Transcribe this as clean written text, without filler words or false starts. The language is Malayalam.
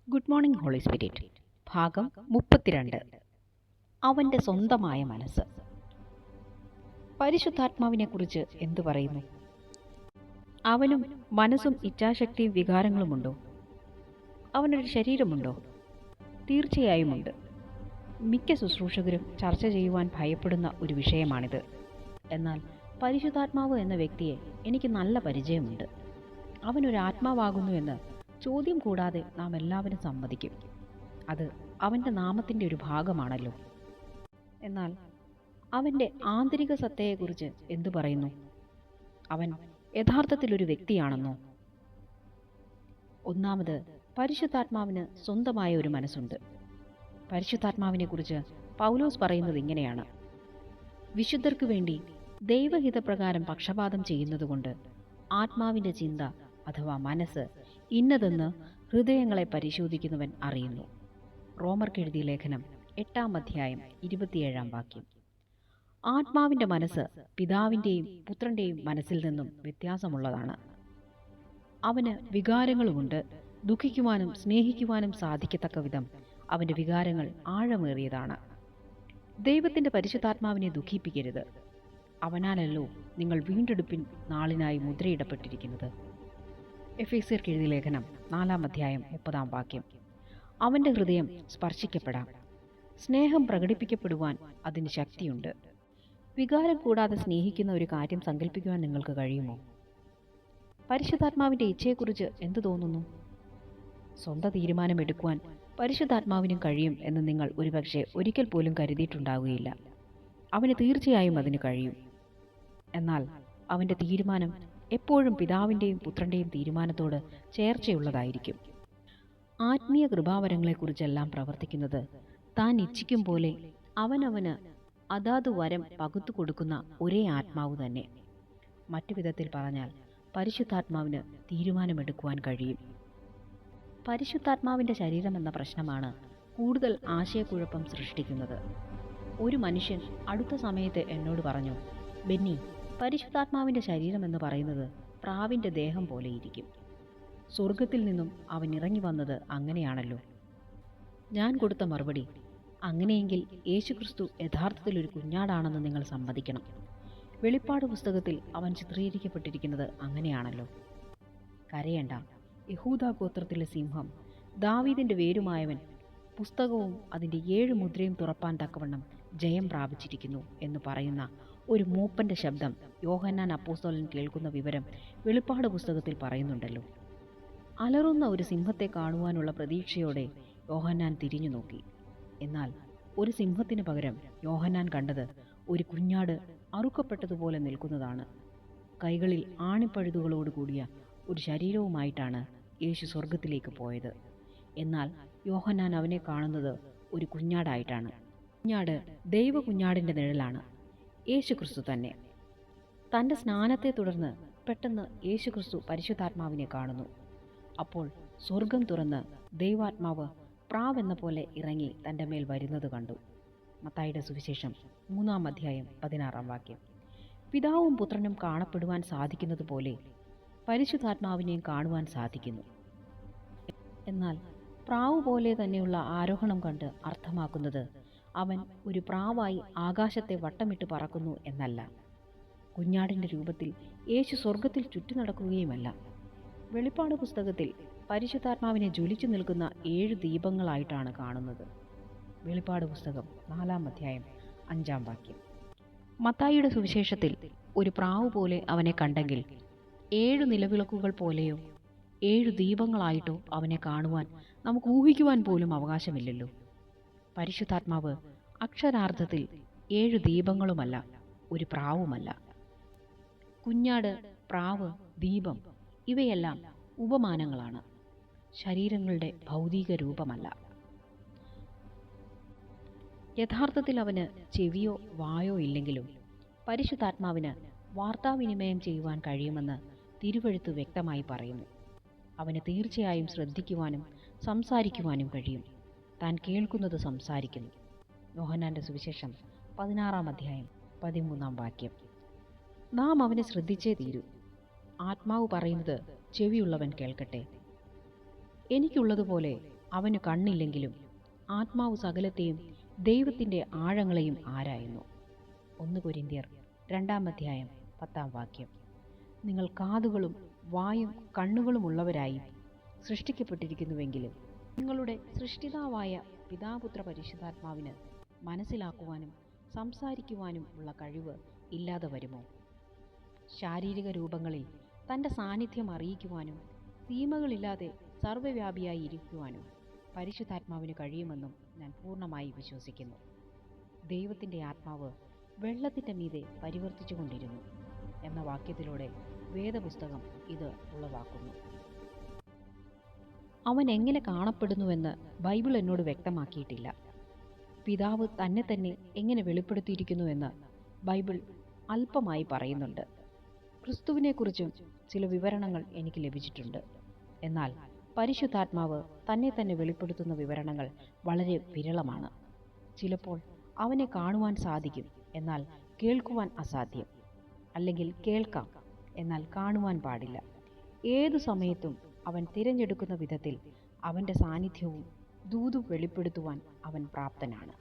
ഗുഡ് മോർണിംഗ് ഹോളി സ്പിരിറ്റ് ഭാഗം 32. അവൻ്റെ സ്വന്തമായ മനസ്സ്. പരിശുദ്ധാത്മാവിനെക്കുറിച്ച് എന്തു പറയുന്നു? അവനും മനസ്സും ഇച്ഛാശക്തിയും വികാരങ്ങളുമുണ്ടോ? അവനൊരു ശരീരമുണ്ടോ? തീർച്ചയായും ഉണ്ട്. മിക്ക ശുശ്രൂഷകരും ചർച്ച ചെയ്യുവാൻ ഭയപ്പെടുന്ന ഒരു വിഷയമാണിത്. എന്നാൽ പരിശുദ്ധാത്മാവ് എന്ന വ്യക്തിയെ എനിക്ക് നല്ല പരിചയമുണ്ട്. അവനൊരു ആത്മാവാകുന്നു എന്ന് ചോദ്യം കൂടാതെ നാം എല്ലാവരും സമ്മതിക്കും. അത് അവൻ്റെ നാമത്തിൻ്റെ ഒരു ഭാഗമാണല്ലോ. എന്നാൽ അവൻ്റെ ആന്തരിക സത്തയെക്കുറിച്ച് എന്തു പറയുന്നു? അവൻ യഥാർത്ഥത്തിൽ ഒരു വ്യക്തിയാണെന്നോ? ഒന്നാമത്, പരിശുദ്ധാത്മാവിന് സ്വന്തമായ ഒരു മനസ്സുണ്ട്. പരിശുദ്ധാത്മാവിനെക്കുറിച്ച് പൗലോസ് പറയുന്നത് ഇങ്ങനെയാണ്: വിശുദ്ധർക്ക് വേണ്ടി ദൈവഹിതപ്രകാരം പക്ഷപാതം ചെയ്യുന്നതുകൊണ്ട് ആത്മാവിൻ്റെ ചിന്ത അഥവാ മനസ്സ് ഇന്നതെന്ന് ഹൃദയങ്ങളെ പരിശോധിക്കുന്നവൻ അറിയുന്നു. റോമർക്കെഴുതിയ ലേഖനം 8-ാം അധ്യായം 27-ാം വാക്യം. ആത്മാവിൻ്റെ മനസ്സ് പിതാവിൻ്റെയും പുത്രൻ്റെയും മനസ്സിൽ നിന്നും വ്യത്യാസമുള്ളതാണ്. അവന് വികാരങ്ങളുമുണ്ട്. ദുഃഖിക്കുവാനും സ്നേഹിക്കുവാനും സാധിക്കത്തക്ക വിധം അവൻ്റെ വികാരങ്ങൾ ആഴമേറിയതാണ്. ദൈവത്തിൻ്റെ പരിശുദ്ധാത്മാവിനെ ദുഃഖിപ്പിക്കരുത്. അവനാലല്ലോ നിങ്ങൾ വീണ്ടെടുപ്പിൻ നാളിനായി മുദ്രയിടപ്പെട്ടിരിക്കുന്നത്. എഫേസ്യർക്ക് എഴുതിയ ലേഖനം 4-ാം അധ്യായം 30-ാം വാക്യം. അവൻ്റെ ഹൃദയം സ്പർശിക്കപ്പെടാം. സ്നേഹം പ്രകടിപ്പിക്കപ്പെടുവാൻ അതിന് ശക്തിയുണ്ട്. വികാരം കൂടാതെ സ്നേഹിക്കുന്ന ഒരു കാര്യം സങ്കല്പിക്കുവാൻ നിങ്ങൾക്ക് കഴിയുമോ? പരിശുദ്ധാത്മാവിൻ്റെ ഇച്ഛയെക്കുറിച്ച് എന്തു തോന്നുന്നു? സ്വന്തം തീരുമാനമെടുക്കുവാൻ പരിശുദ്ധാത്മാവിനും കഴിയും എന്ന് നിങ്ങൾ ഒരുപക്ഷെ ഒരിക്കൽ പോലും കരുതിയിട്ടുണ്ടാവുകയില്ല. അവന് തീർച്ചയായും അതിന് കഴിയും. എന്നാൽ അവൻ്റെ തീരുമാനം എപ്പോഴും പിതാവിൻ്റെയും പുത്രൻ്റെയും തീരുമാനത്തോട് ചേർച്ചയുള്ളതായിരിക്കും. ആത്മീയ കൃപാവരങ്ങളെക്കുറിച്ചെല്ലാം പ്രവർത്തിക്കുന്നത് താൻ ഇച്ഛിക്കും പോലെ അവനവന് അതാതു വരം പകുത്തു കൊടുക്കുന്ന ഒരേ ആത്മാവ് തന്നെ. മറ്റു വിധത്തിൽ പറഞ്ഞാൽ പരിശുദ്ധാത്മാവിന് തീരുമാനമെടുക്കുവാൻ കഴിയും. പരിശുദ്ധാത്മാവിൻ്റെ ശരീരം എന്ന പ്രശ്നമാണ് കൂടുതൽ ആശയക്കുഴപ്പം സൃഷ്ടിക്കുന്നത്. ഒരു മനുഷ്യൻ അടുത്ത സമയത്ത് എന്നോട് പറഞ്ഞു, ബെന്നി, പരിശുദ്ധാത്മാവിൻ്റെ ശരീരം എന്ന് പറയുന്നത് പ്രാവിൻ്റെ ദേഹം പോലെയിരിക്കും. സ്വർഗത്തിൽ നിന്നും അവൻ ഇറങ്ങി വന്നത് അങ്ങനെയാണല്ലോ. ഞാൻ കൊടുത്ത മറുപടി, അങ്ങനെയെങ്കിൽ യേശുക്രിസ്തു യഥാർത്ഥത്തിൽ ഒരു കുഞ്ഞാടാണെന്ന് നിങ്ങൾ സമ്മതിക്കണം. വെളിപ്പാട് പുസ്തകത്തിൽ അവൻ ചിത്രീകരിക്കപ്പെട്ടിരിക്കുന്നത് അങ്ങനെയാണല്ലോ. കരയേണ്ട, യഹൂദാ ഗോത്രത്തിലെ സിംഹം, ദാവീദിൻ്റെ വേരുമായവൻ, പുസ്തകവും അതിൻ്റെ 7 മുദ്രയും തുറപ്പാൻ തക്കവണ്ണം ജയം പ്രാപിച്ചിരിക്കുന്നു എന്ന് പറയുന്ന ഒരു മൂപ്പൻ്റെ ശബ്ദം യോഹന്നാൻ അപ്പോസ്തലൻ കേൾക്കുന്ന വിവരം വെളിപ്പാട് പുസ്തകത്തിൽ പറയുന്നുണ്ടല്ലോ. അലറുന്ന ഒരു സിംഹത്തെ കാണുവാനുള്ള പ്രതീക്ഷയോടെ യോഹന്നാൻ തിരിഞ്ഞു നോക്കി. എന്നാൽ ഒരു സിംഹത്തിന് പകരം യോഹന്നാൻ കണ്ടത് ഒരു കുഞ്ഞാട് അറുക്കപ്പെട്ടതുപോലെ നിൽക്കുന്നതാണ്. കൈകളിൽ ആണിപ്പഴുതുകളോട് കൂടിയ ഒരു ശരീരവുമായിട്ടാണ് യേശു സ്വർഗത്തിലേക്ക് പോയത്. എന്നാൽ യോഹന്നാൻ അവനെ കാണുന്നത് ഒരു കുഞ്ഞാടായിട്ടാണ്. കുഞ്ഞാട് ദൈവ കുഞ്ഞാടിൻ്റെ നിഴലാണ്, യേശുക്രിസ്തു തന്നെ. തൻ്റെ സ്നാനത്തെ തുടർന്ന് പെട്ടെന്ന് യേശുക്രിസ്തു പരിശുദ്ധാത്മാവിനെ കാണുന്നു. അപ്പോൾ സ്വർഗം തുറന്ന് ദൈവാത്മാവ് പ്രാവെന്ന പോലെ ഇറങ്ങി തൻ്റെ മേൽ വരുന്നത് കണ്ടു. മത്തായിയുടെ സുവിശേഷം 3-ാം അധ്യായം 16-ാം വാക്യം. പിതാവും പുത്രനും കാണപ്പെടുവാൻ സാധിക്കുന്നത് പോലെ പരിശുദ്ധാത്മാവിനെയും കാണുവാൻ സാധിക്കുന്നു. എന്നാൽ പ്രാവ് പോലെ തന്നെയുള്ള ആരോഹണം കണ്ട് അർത്ഥമാക്കുന്നത് അവൻ ഒരു പ്രാവായി ആകാശത്തെ വട്ടമിട്ട് പറക്കുന്നു എന്നല്ല. കുഞ്ഞാടിൻ്റെ രൂപത്തിൽ യേശു സ്വർഗത്തിൽ ചുറ്റി നടക്കുകയുമല്ല. വെളിപ്പാട് പുസ്തകത്തിൽ പരിശുദ്ധാത്മാവിനെ ജ്വലിച്ചു നിൽക്കുന്ന 7 ദീപങ്ങളായിട്ടാണ് കാണുന്നത്. വെളിപ്പാട് പുസ്തകം 4-ാം അധ്യായം 5-ാം വാക്യം. മത്തായിയുടെ സുവിശേഷത്തിൽ ഒരു പ്രാവ് പോലെ അവനെ കണ്ടെങ്കിൽ 7 നിലവിളക്കുകൾ പോലെയോ 7 ദീപങ്ങളായിട്ടോ അവനെ കാണുവാൻ നമുക്ക് ഊഹിക്കുവാൻ പോലും അവകാശമില്ലല്ലോ. പരിശുദ്ധാത്മാവ് അക്ഷരാർത്ഥത്തിൽ 7 ദീപങ്ങളുമല്ല, ഒരു പ്രാവുമല്ല. കുഞ്ഞാട്, പ്രാവ്, ദീപം ഇവയെല്ലാം ഉപമാനങ്ങളാണ്, ശരീരങ്ങളുടെ ഭൗതിക രൂപമല്ല. യഥാർത്ഥത്തിൽ അവന് ചെവിയോ വായോ ഇല്ലെങ്കിലും പരിശുദ്ധാത്മാവിന് വാർത്താവിനിമയം ചെയ്യുവാൻ കഴിയുമെന്ന് തിരുവെഴുത്ത് വ്യക്തമായി പറയുന്നു. അവന് തീർച്ചയായും ശ്രദ്ധിക്കുവാനും സംസാരിക്കുവാനും കഴിയും. താൻ കേൾക്കുന്നത് സംസാരിക്കുന്നു. യോഹന്നാൻ്റെ സുവിശേഷം 16-ാം അധ്യായം 13-ാം വാക്യം. നാം അവനെ ശ്രദ്ധിച്ചേ തീരൂ. ആത്മാവ് പറയുന്നത് ചെവിയുള്ളവൻ കേൾക്കട്ടെ. എനിക്കുള്ളതുപോലെ അവന് കണ്ണില്ലെങ്കിലും ആത്മാവ് സകലത്തെയും ദൈവത്തിൻ്റെ ആഴങ്ങളെയും ആരായുന്നു. 1 കൊരിന്ത്യർ 2-ാം അധ്യായം 10-ാം വാക്യം. നിങ്ങൾ കാതുകളും വായും കണ്ണുകളുമുള്ളവരായി സൃഷ്ടിക്കപ്പെട്ടിരിക്കുന്നുവെങ്കിലും നിങ്ങളുടെ സൃഷ്ടിതാവായ പിതാപുത്ര പരിശുദ്ധാത്മാവിന് മനസ്സിലാക്കുവാനും സംസാരിക്കുവാനും ഉള്ള കഴിവ് ഇല്ലാതെ വരുമോ? ശാരീരിക രൂപങ്ങളിൽ തൻ്റെ സാന്നിധ്യം അറിയിക്കുവാനും സീമകളില്ലാതെ സർവ്വവ്യാപിയായി ഇരിക്കുവാനും പരിശുദ്ധാത്മാവിന് കഴിയുമെന്നും ഞാൻ പൂർണ്ണമായി വിശ്വസിക്കുന്നു. ദൈവത്തിൻ്റെ ആത്മാവ് വെള്ളത്തിൻ്റെ മീതെ പരിവർത്തിച്ചുകൊണ്ടിരുന്നു എന്ന വാക്യത്തിലൂടെ വേദപുസ്തകം ഇത് ഉളവാക്കുന്നു. അവൻ എങ്ങനെ കാണപ്പെടുന്നുവെന്ന് ബൈബിൾ എന്നോട് വ്യക്തമാക്കിയിട്ടില്ല. പിതാവ് തന്നെ തന്നെ എങ്ങനെ വെളിപ്പെടുത്തിയിരിക്കുന്നുവെന്ന് ബൈബിൾ അല്പമായി പറയുന്നുണ്ട്. ക്രിസ്തുവിനെക്കുറിച്ചും ചില വിവരണങ്ങൾ എനിക്ക് ലഭിച്ചിട്ടുണ്ട്. എന്നാൽ പരിശുദ്ധാത്മാവ് തന്നെ തന്നെ വെളിപ്പെടുത്തുന്ന വിവരണങ്ങൾ വളരെ വിരളമാണ്. ചിലപ്പോൾ അവനെ കാണുവാൻ സാധിക്കും, എന്നാൽ കേൾക്കുവാൻ അസാധ്യം. അല്ലെങ്കിൽ കേൾക്കാം, എന്നാൽ കാണുവാൻ പാടില്ല. ഏതു സമയത്തും അവൻ തിരഞ്ഞെടുക്കുന്ന വിധത്തിൽ അവൻ്റെ സാന്നിധ്യവും ദൂതും വെളിപ്പെടുത്തുവാൻ അവൻ പ്രാപ്തനാണ്.